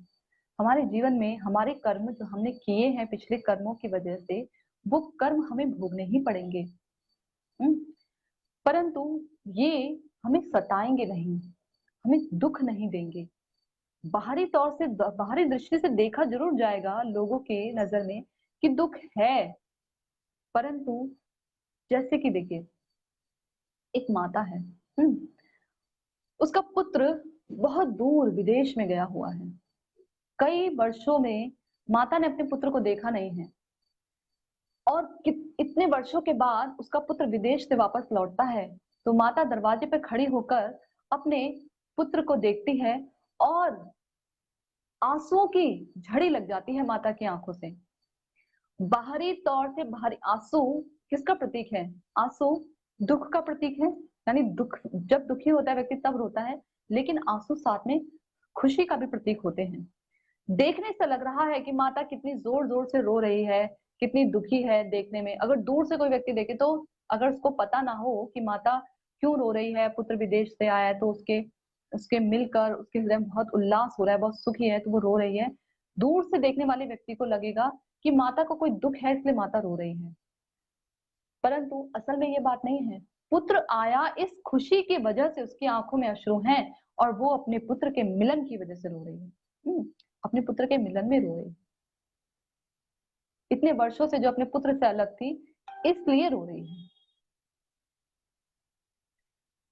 हमारे जीवन में हमारे कर्म जो हमने किए हैं पिछले कर्मों की वजह से, वो कर्म हमें भोगने ही पड़ेंगे, परंतु ये हमें सताएंगे नहीं, हमें दुख नहीं देंगे। बाहरी तौर से, बाहरी दृष्टि से देखा जरूर जाएगा लोगों के नजर में कि दुख है, परंतु जैसे कि देखिए एक माता है, उसका पुत्र बहुत दूर विदेश में गया हुआ है, कई वर्षों में माता ने अपने पुत्र को देखा नहीं है, और इतने वर्षों के बाद उसका पुत्र विदेश से वापस लौटता है तो माता दरवाजे पर खड़ी होकर अपने पुत्र को देखती है और आंसुओं की झड़ी लग जाती है माता की आंखों से। बाहरी तौर से बाहरी आंसू किसका प्रतीक है? आंसू दुख का प्रतीक है, यानी दुख, जब दुखी होता है व्यक्ति तब रोता है, लेकिन आंसू साथ में खुशी का भी प्रतीक होते हैं। देखने से लग रहा है कि माता कितनी जोर जोर से रो रही है, कितनी दुखी है देखने में। अगर दूर से कोई व्यक्ति देखे तो अगर उसको पता ना हो कि माता क्यों रो रही है, पुत्र विदेश से आया है, तो उसके उसके मिलकर उसके हृदय में बहुत उल्लास हो रहा है, बहुत सुखी है, तो वो रो रही है, दूर से देखने वाले व्यक्ति को लगेगा कि माता को कोई दुख है इसलिए माता रो रही है, परंतु असल में ये बात नहीं है। पुत्र आया, इस खुशी की वजह से उसकी आंखों में अश्रु हैं और वो अपने पुत्र के मिलन की वजह से रो रही है। अपने पुत्र के मिलन में रो रही है। इतने वर्षों से जो अपने पुत्र से अलग थी, इसलिए रो रही है।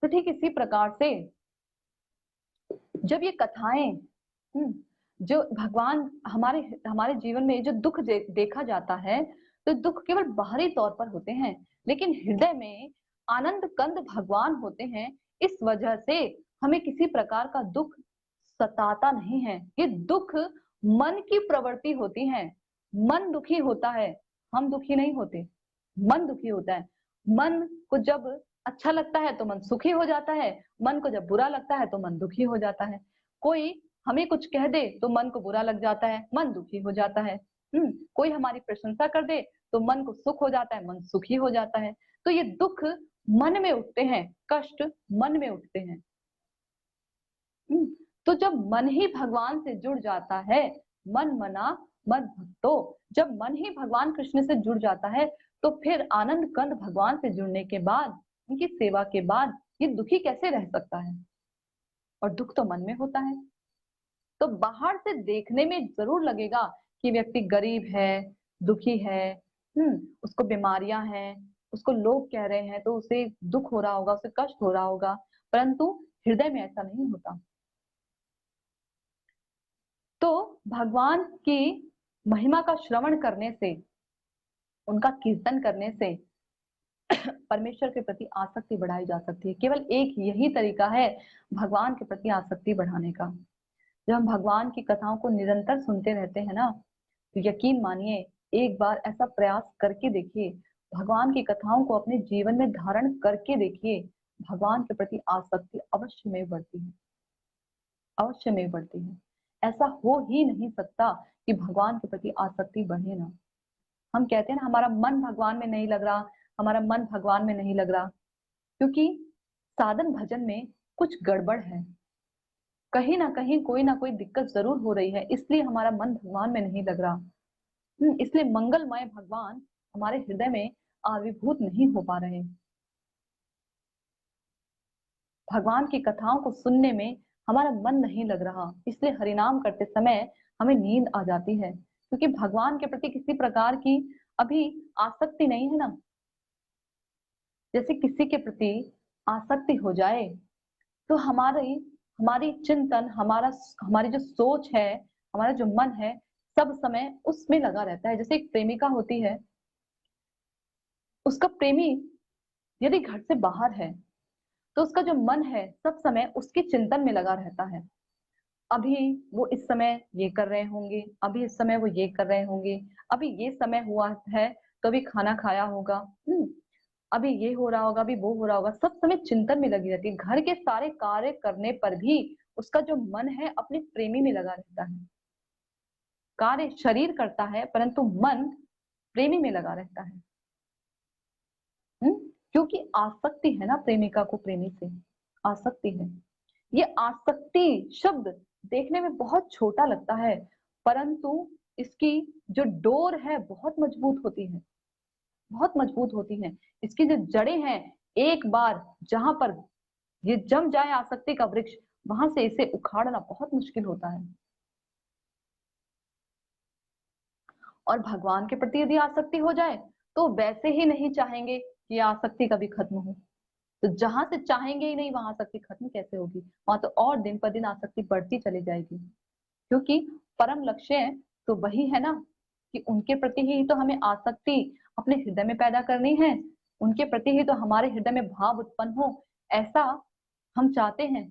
तो ठीक इसी प्रकार से जब ये कथाएं, जो भगवान हमारे हमारे जीवन में जो दुख देखा जाता है, तो दुख केवल बाहरी तौर पर होते हैं, लेकिन हृदय में आनंद कंद भगवान होते हैं। इस वजह से हमें किसी प्रकार का दुख सताता नहीं है। ये दुख मन की प्रवृत्ति होती है। मन दुखी होता है, हम दुखी नहीं होते। मन दुखी होता है। मन को जब अच्छा लगता है तो मन सुखी हो जाता है, मन को जब बुरा लगता है तो मन दुखी हो जाता है। कोई हमें कुछ कह दे तो मन को बुरा लग जाता है, मन दुखी हो जाता है। कोई हमारी प्रशंसा कर दे तो मन को सुख हो जाता है, मन सुखी हो जाता है। तो ये दुख मन में उठते हैं, कष्ट मन में उठते हैं। तो जब मन ही भगवान से जुड़ जाता है, मन मना मद भक्तो, जब मन ही भगवान कृष्ण से जुड़ जाता है, तो फिर आनंद कंद भगवान से जुड़ने के बाद, उनकी सेवा के बाद ये दुखी कैसे रह सकता है? और दुख तो मन में होता है। तो बाहर से देखने में जरूर लगेगा कि व्यक्ति गरीब है, दुखी है, उसको बीमारियां हैं, उसको लोग कह रहे हैं तो उसे दुख हो रहा होगा, उसे कष्ट हो रहा होगा, परंतु हृदय में ऐसा नहीं होता। तो भगवान की महिमा का श्रवण करने से, उनका कीर्तन करने से परमेश्वर के प्रति आसक्ति बढ़ाई जा सकती है। केवल एक यही तरीका है भगवान के प्रति आसक्ति बढ़ाने का। जब हम भगवान की कथाओं को निरंतर सुनते रहते हैं ना, तो यकीन मानिए, एक बार ऐसा प्रयास करके देखिए, भगवान की कथाओं को अपने जीवन में धारण करके देखिए, भगवान के प्रति आसक्ति अवश्य में बढ़ती है, अवश्य में बढ़ती है। ऐसा हो ही नहीं सकता कि भगवान के प्रति आसक्ति बढ़े ना। हम कहते हैं ना, हमारा मन भगवान में नहीं लग रहा, हमारा मन भगवान में नहीं लग रहा, क्योंकि साधन भजन में कुछ गड़बड़ है, कहीं ना कहीं कोई ना कोई दिक्कत जरूर हो रही है, इसलिए हमारा मन भगवान में नहीं लग रहा। इसलिए मंगलमय भगवान हमारे हृदय में आविर्भूत नहीं हो पा रहे। भगवान की कथाओं को सुनने में हमारा मन नहीं लग रहा, इसलिए हरिनाम करते समय हमें नींद आ जाती है, क्योंकि भगवान के प्रति किसी प्रकार की अभी आसक्ति नहीं है ना। जैसे किसी के प्रति आसक्ति हो जाए तो हमारी हमारी चिंतन, हमारी जो सोच है, हमारा जो मन है, सब समय उसमें लगा रहता है। जैसे एक प्रेमिका होती है, उसका प्रेमी यदि घर से बाहर है तो उसका जो मन है सब समय उसके चिंतन में लगा रहता है। अभी वो इस समय ये कर रहे होंगे, अभी इस समय वो ये कर रहे होंगे, अभी ये समय हुआ है तो अभी खाना खाया होगा, अभी ये हो रहा होगा, अभी वो हो रहा होगा, सब समय चिंतन में लगी रहती है। घर के सारे कार्य करने पर भी उसका जो मन है अपने प्रेमी में लगा रहता है। कार्य शरीर करता है परंतु मन प्रेमी में लगा रहता है। क्योंकि आसक्ति है ना, प्रेमिका को प्रेमी से आसक्ति है। ये आसक्ति शब्द देखने में बहुत छोटा लगता है, परंतु इसकी जो डोर है बहुत मजबूत होती है, बहुत मजबूत होती है। इसकी जो जड़ें हैं, एक बार जहां पर ये जम जाए आसक्ति का वृक्ष, वहां से इसे उखाड़ना बहुत मुश्किल होता है। और भगवान के प्रति यदि आसक्ति हो जाए तो वैसे ही नहीं चाहेंगे कि आसक्ति कभी खत्म हो। तो जहां से चाहेंगे ही नहीं वहां आसक्ति खत्म कैसे होगी? वहां तो और दिन पर दिन आसक्ति बढ़ती चली जाएगी, क्योंकि परम लक्ष्य तो वही है ना कि उनके प्रति ही तो हमें आसक्ति अपने हृदय में पैदा करनी है, उनके प्रति ही तो हमारे हृदय में भाव उत्पन्न हो, ऐसा हम चाहते हैं।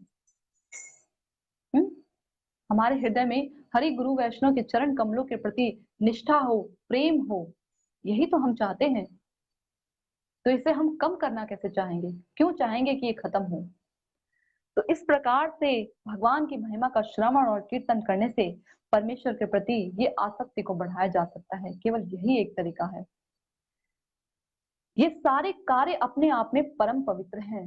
हमारे हृदय में हरि गुरु वैष्णव के चरण कमलों के प्रति निष्ठा हो, प्रेम हो, यही तो हम चाहते हैं। तो इसे हम कम करना कैसे चाहेंगे? क्यों चाहेंगे कि ये खत्म हो? तो इस प्रकार से भगवान की महिमा का श्रवण और कीर्तन करने से परमेश्वर के प्रति ये आसक्ति को बढ़ाया जा सकता है। केवल यही एक तरीका है। ये सारे कार्य अपने आप में परम पवित्र हैं।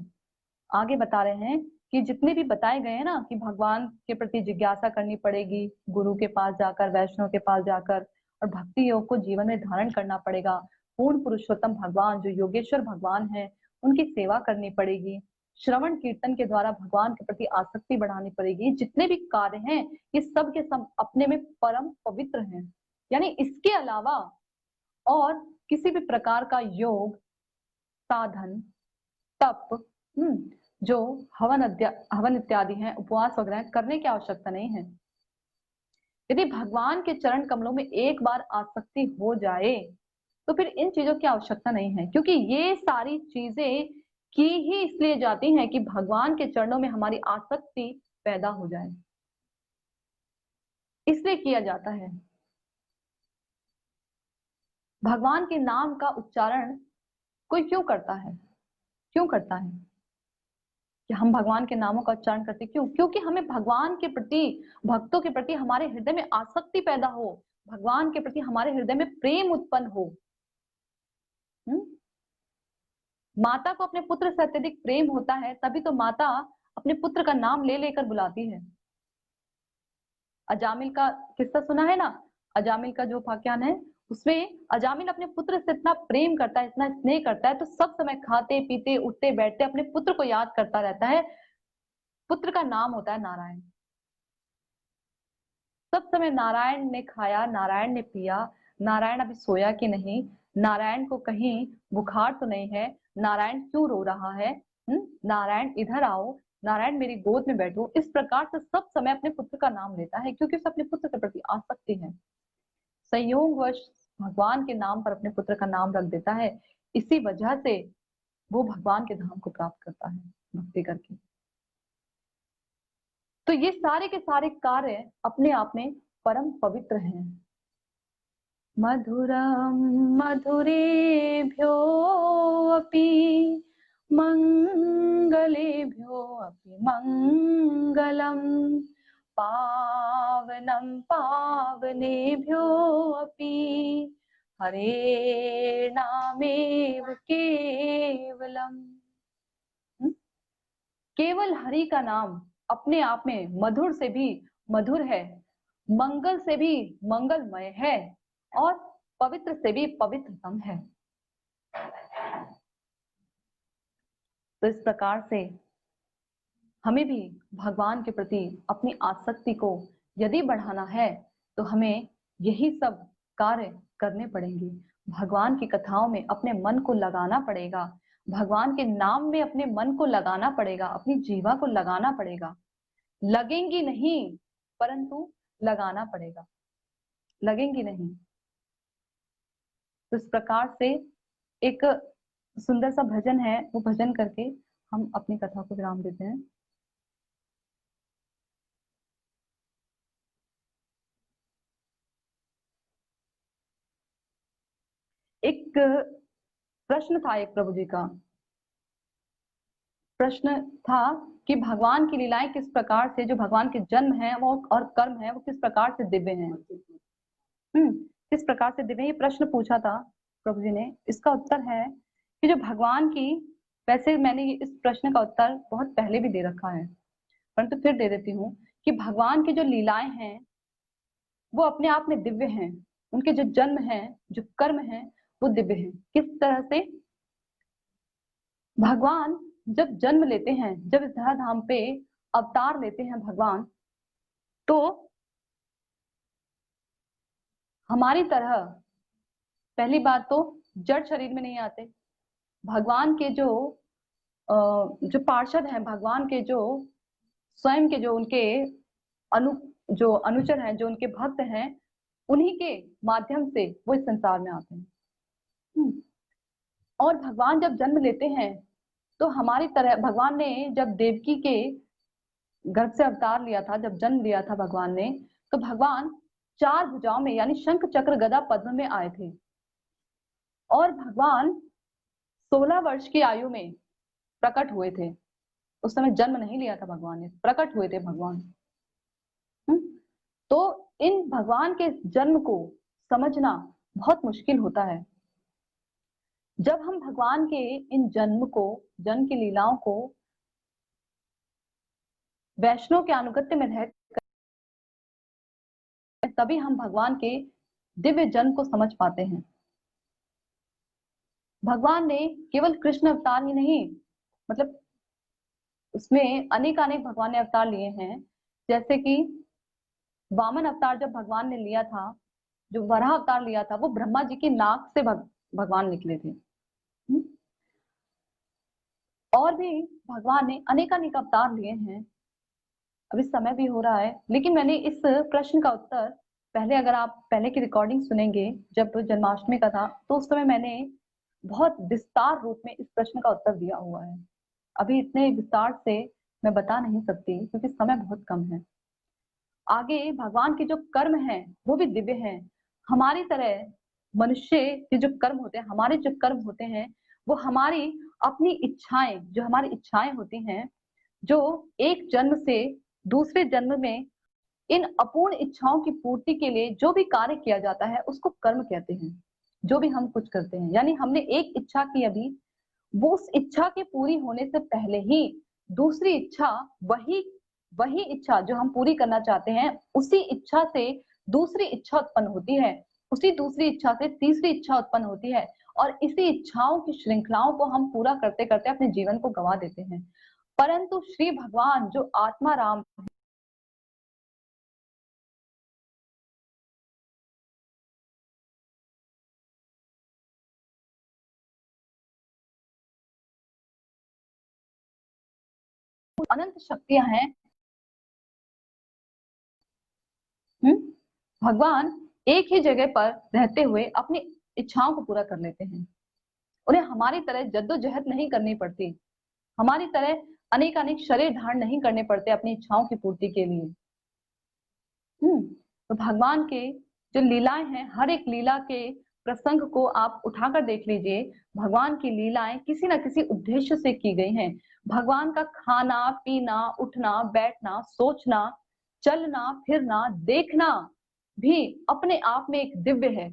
आगे बता रहे हैं कि जितने भी बताए गए हैं ना कि भगवान के प्रति जिज्ञासा करनी पड़ेगी, गुरु के पास जाकर, वैष्णव के पास जाकर, और भक्ति योग को जीवन में धारण करना पड़ेगा। पूर्ण पुरुषोत्तम भगवान जो योगेश्वर भगवान है, उनकी सेवा करनी पड़ेगी। श्रवण कीर्तन के द्वारा भगवान के प्रति आसक्ति बढ़ानी पड़ेगी। जितने भी कार्य हैं ये सब के सब अपने में परम पवित्र हैं, यानी इसके अलावा और किसी भी प्रकार का योग, साधन, तप, जो हवन इत्यादि हैं, उपवास वगैरह करने की आवश्यकता नहीं है। यदि भगवान के चरण कमलों में एक बार आसक्ति हो जाए तो फिर इन चीजों की आवश्यकता नहीं है, क्योंकि ये सारी चीजें की ही इसलिए जाती हैं कि भगवान के चरणों में हमारी आसक्ति पैदा हो जाए, इसलिए किया जाता है। भगवान के नाम का उच्चारण कोई क्यों करता है? क्यों करता है कि हम भगवान के नामों का उच्चारण करते? क्यों? क्योंकि हमें भगवान के प्रति, भक्तों के प्रति हमारे हृदय में आसक्ति पैदा हो, भगवान के प्रति हमारे हृदय में प्रेम उत्पन्न हो। माता को अपने पुत्र से अत्यधिक प्रेम होता है, तभी तो माता अपने पुत्र का नाम ले लेकर बुलाती है। अजामिल का किस्सा सुना है ना? अजामिल का जो उपाख्यान है उसमें अजामिल अपने पुत्र से इतना प्रेम करता है, इतना स्नेह करता है, तो सब समय खाते पीते उठते बैठते अपने पुत्र को याद करता रहता है। पुत्र का नाम होता है नारायण। सब समय नारायण ने खाया, नारायण ने पिया, नारायण अभी सोया कि नहीं, नारायण को कहीं बुखार तो नहीं है, नारायण क्यों रो रहा है, नारायण इधर आओ, नारायण मेरी गोद में बैठो। इस प्रकार से सब समय अपने पुत्र का नाम लेता है, क्योंकि उसे अपने पुत्र के प्रति आसक्ति है। संयोगवश भगवान के नाम पर अपने पुत्र का नाम रख देता है, इसी वजह से वो भगवान के धाम को प्राप्त करता है भक्ति करके। तो ये सारे के सारे कार्य अपने आप में परम पवित्र हैं। मधुरम मधुरेभ्यो अपि मंगलेभ्यो अपि मंगलम, पावनम पावनेभ्यो अपि हरे नामेव केवलम। केवल हरि का नाम अपने आप में मधुर से भी मधुर है, मंगल से भी मंगलमय है और पवित्र से भी पवित्रतम है। तो इस प्रकार से हमें भी भगवान के प्रति अपनी आसक्ति को यदि बढ़ाना है तो हमें यही सब कार्य करने पड़ेंगे। भगवान की कथाओं में अपने मन को लगाना पड़ेगा, भगवान के नाम में अपने मन को लगाना पड़ेगा, अपनी जीवा को लगाना पड़ेगा। लगेंगी नहीं परंतु लगाना पड़ेगा, लगेंगी नहीं। तो इस प्रकार से एक सुंदर सा भजन है, वो भजन करके हम अपनी कथा को विराम देते हैं। एक प्रश्न था, एक प्रभु जी का प्रश्न था कि भगवान की लीलाएं किस प्रकार से, जो भगवान के जन्म है वो और कर्म है वो किस प्रकार से दिव्य हैं, किस प्रकार से दिव्य। ये प्रश्न पूछा था प्रभु जी ने। इसका उत्तर है कि जो भगवान की, वैसे मैंने इस प्रश्न का उत्तर बहुत पहले भी दे रखा है परंतु फिर दे देती हूँ कि भगवान की जो लीलाएं हैं वो अपने आप में दिव्य हैं। उनके जो जन्म है, जो कर्म है वो दिव्य हैं। किस तरह से? भगवान जब जन्म लेते हैं, जब इस धराधाम पे अवतार लेते हैं भगवान, तो हमारी तरह पहली बात तो जड़ शरीर में नहीं आते। भगवान के जो पार्षद हैं, भगवान के जो स्वयं के जो उनके जो अनुचर हैं, जो उनके भक्त हैं, उन्हीं के माध्यम से वो इस संसार में आते हैं। और भगवान जब जन्म लेते हैं तो हमारी तरह भगवान ने जब देवकी के गर्भ से अवतार लिया था, जब जन्म लिया था भगवान ने, तो भगवान 4 भुजाओं में यानी शंख चक्र गदा पद्म में आए थे। और भगवान 16 वर्ष की आयु में प्रकट हुए थे। उस समय जन्म नहीं लिया था भगवान ने, प्रकट हुए थे भगवान। तो इन भगवान के जन्म को समझना बहुत मुश्किल होता है। जब हम भगवान के इन जन्म की लीलाओं को वैष्णव के अनुगत्य में रह, तभी हम भगवान के दिव्य जन्म को समझ पाते हैं। भगवान ने केवल कृष्ण अवतार ही नहीं, मतलब उसमें अनेक भगवान ने अवतार लिए हैं। जैसे कि वामन अवतार जब भगवान ने लिया था, जो वराह अवतार लिया था, वो ब्रह्मा जी की नाक से भगवान निकले थे। और भी भगवान ने अनेक अवतार लिए हैं। अभी समय भी हो रहा है, लेकिन मैंने इस प्रश्न का उत्तर पहले, अगर आप पहले की रिकॉर्डिंग सुनेंगे जब जन्माष्टमी का था, तो उस समय मैंने बहुत विस्तार रूप में इस प्रश्न का उत्तर दिया हुआ है। अभी इतने विस्तार से मैं बता नहीं सकती क्योंकि समय बहुत कम है। आगे भगवान के जो कर्म हैं वो भी दिव्य हैं। हमारी तरह मनुष्य के जो कर्म होते हैं, हमारे जो कर्म होते हैं, वो हमारी अपनी इच्छाएं, जो हमारी इच्छाएं होती हैं, जो एक जन्म से दूसरे जन्म में इन अपूर्ण इच्छाओं की पूर्ति के लिए जो भी कार्य किया जाता है उसको कर्म कहते हैं। जो भी हम कुछ करते हैं, यानी हमने एक इच्छा की अभी, वो उस इच्छा के पूरी होने से पहले ही दूसरी इच्छा, वही वही इच्छा जो हम पूरी करना चाहते हैं, उसी इच्छा से दूसरी इच्छा उत्पन्न होती है, उसी दूसरी इच्छा से तीसरी इच्छा उत्पन्न होती है, और इसी इच्छाओं की श्रृंखलाओं को हम पूरा करते करते अपने जीवन को गंवा देते हैं। परंतु श्री भगवान जो आत्मा राम अनंत शक्तियां हैं। भगवान एक ही जगह पर रहते हुए अपनी इच्छाओं को पूरा कर लेते हैं। उन्हें हमारी तरह जद्दोजहद नहीं करनी पड़ती, हमारी तरह अनेक शरीर धारण नहीं करने पड़ते अपनी इच्छाओं की पूर्ति के लिए। तो भगवान के जो लीलाएं हैं, हर एक लीला के प्रसंग को आप उठाकर देख लीजिए। भगवान की लीलाएं किसी न किसी उद्देश्य से की गई हैं। भगवान का खाना पीना, उठना बैठना, सोचना, चलना फिरना, देखना भी अपने आप में एक दिव्य है।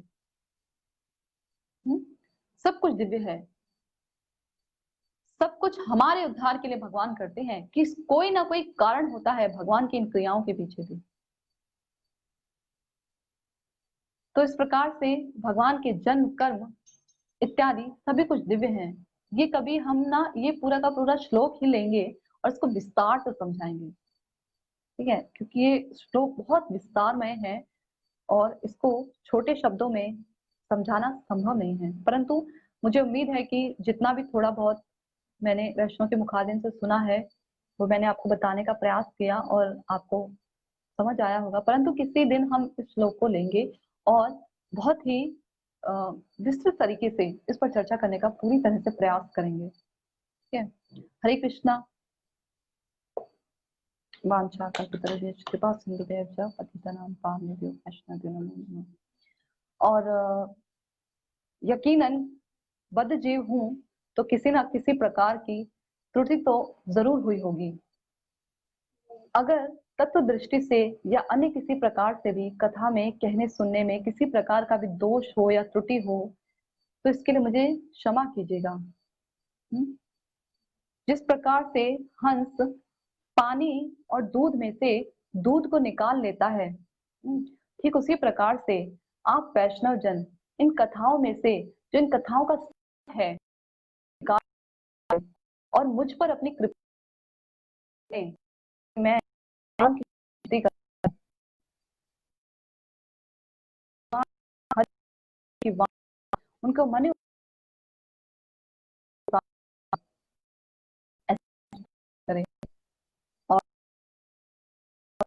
सब कुछ दिव्य है। सब कुछ हमारे उद्धार के लिए भगवान करते हैं कि कोई ना कोई कारण होता है भगवान की इन क्रियाओं के पीछे भी। तो इस प्रकार से भगवान के जन्म कर्म इत्यादि सभी कुछ दिव्य हैं। ये कभी हम ना ये पूरा का पूरा श्लोक ही लेंगे और इसको विस्तार से समझाएंगे, ठीक है, क्योंकि ये श्लोक बहुत विस्तारमय है और इसको छोटे शब्दों में समझाना संभव नहीं है। परंतु मुझे उम्मीद है कि जितना भी थोड़ा बहुत मैंने वैष्णव के मुखारबिन से सुना है वो मैंने आपको बताने का प्रयास किया और आपको समझ आया होगा। परंतु किसी दिन हम इस श्लोक को लेंगे और बहुत ही अ, विस्तृत तरीके से इस पर चर्चा करने का पूरी तरह से प्रयास करेंगे। ठीक है। हरे कृष्णा। वांछा कल्पतरुभ्यश्च कृपा सिन्धुभ्यश्च पतितानां पावनेभ्यो वैष्णवेभ्यो नमो नमः। और यकीनन बद्ध जीव हूं तो किसी ना किसी प्रकार की त्रुटि तो जरूर हुई होगी। अगर तत्व दृष्टि से या अन्य किसी प्रकार से भी कथा में कहने सुनने में किसी प्रकार का भी दोष हो या त्रुटि हो तो इसके लिए मुझे क्षमा कीजिएगा। जिस प्रकार से हंस पानी और दूध में से दूध को निकाल लेता है, ठीक उसी प्रकार से आप वैष्णव जन इन कथाओं में से जो इन कथाओं का है और मुझ पर अपनी कृपा मैं उनको मन